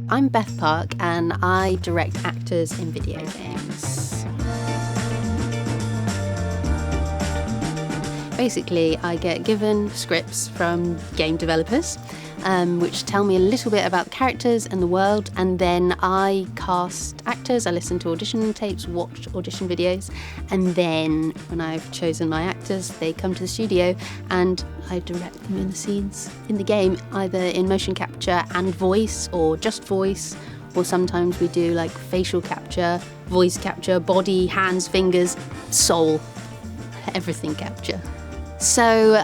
I'm Beth Park and I direct actors in video games. Basically, I get given scripts from game developers, which tell me a little bit about the characters and the world, and then I cast actors, I listen to audition tapes, watch audition videos, and then when I've chosen my actors, they come to the studio and I direct them in the scenes in the game, either in motion capture and voice, or just voice, or sometimes we do like facial capture, voice capture, body, hands, fingers, soul, everything capture. So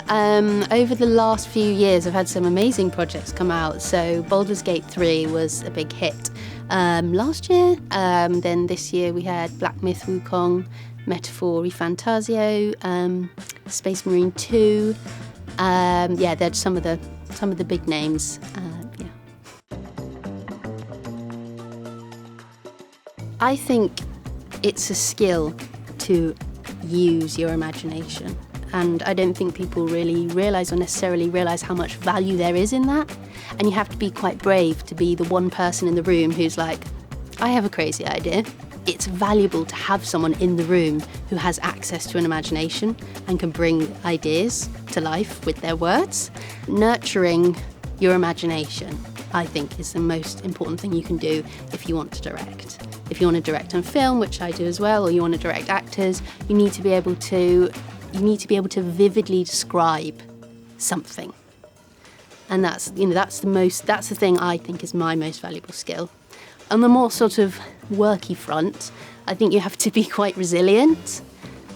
over the last few years, I've had some amazing projects come out. So Baldur's Gate 3 was a big hit last year. Then this year we had Black Myth Wukong, Metaphor Refantasio, Space Marine 2. They're some of the big names. I think it's a skill to use your imagination. And I don't think people really necessarily realise how much value there is in that. And you have to be quite brave to be the one person in the room who's like, I have a crazy idea. It's valuable to have someone in the room who has access to an imagination and can bring ideas to life with their words. Nurturing your imagination, I think, is the most important thing you can do if you want to direct. If you want to direct on film, which I do as well, or you want to direct actors, you need to be able to vividly describe something. And that's the thing I think is my most valuable skill. On the more sort of worky front, I think you have to be quite resilient,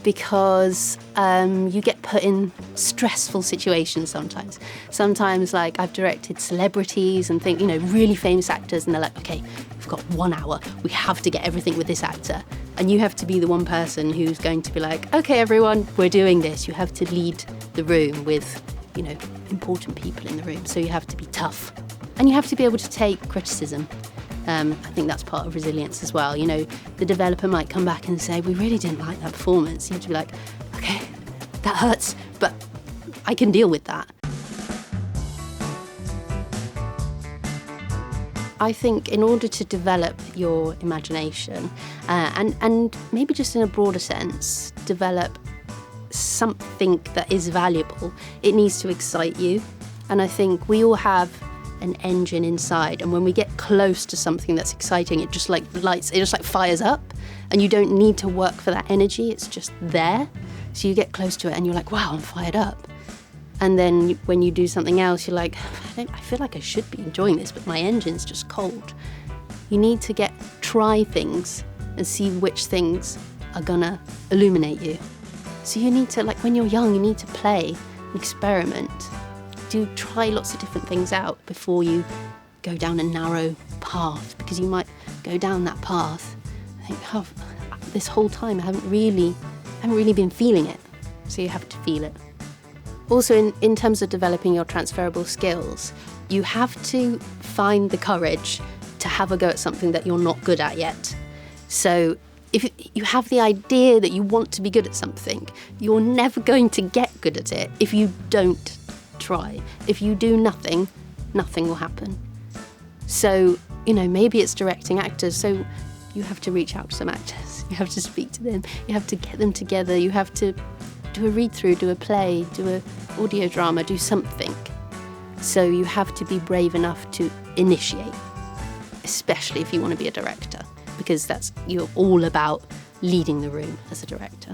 because you get put in stressful situations sometimes. Sometimes, like, I've directed celebrities and really famous actors, and they're like, okay, we've got 1 hour, we have to get everything with this actor. And you have to be the one person who's going to be like, okay, everyone, we're doing this. You have to lead the room with, important people in the room. So you have to be tough. And you have to be able to take criticism. I think that's part of resilience as well. The developer might come back and say, we really didn't like that performance. You have to be like, okay, that hurts, but I can deal with that. I think in order to develop your imagination, and maybe just in a broader sense, develop something that is valuable, it needs to excite you. And I think we all have an engine inside, and when we get close to something that's exciting, it just fires up, and you don't need to work for that energy, it's just there. So you get close to it and you're like, wow, I'm fired up. And then when you do something else, you're like, I feel like I should be enjoying this, but my engine's just cold. You need to try things and see which things are gonna illuminate you. So you need to, like when you're young, you need to play, experiment. Try lots of different things out before you go down a narrow path, because you might go down that path and think, oh, this whole time I haven't really been feeling it. So you have to feel it. Also, in terms of developing your transferable skills, you have to find the courage to have a go at something that you're not good at yet. So if you have the idea that you want to be good at something, you're never going to get good at it if you don't try. If you do nothing, nothing will happen. So, maybe it's directing actors, so you have to reach out to some actors. You have to speak to them. You have to get them together. You have to do a read-through, do a play, do an audio drama, do something. So you have to be brave enough to initiate, especially if you want to be a director, because you're all about leading the room as a director.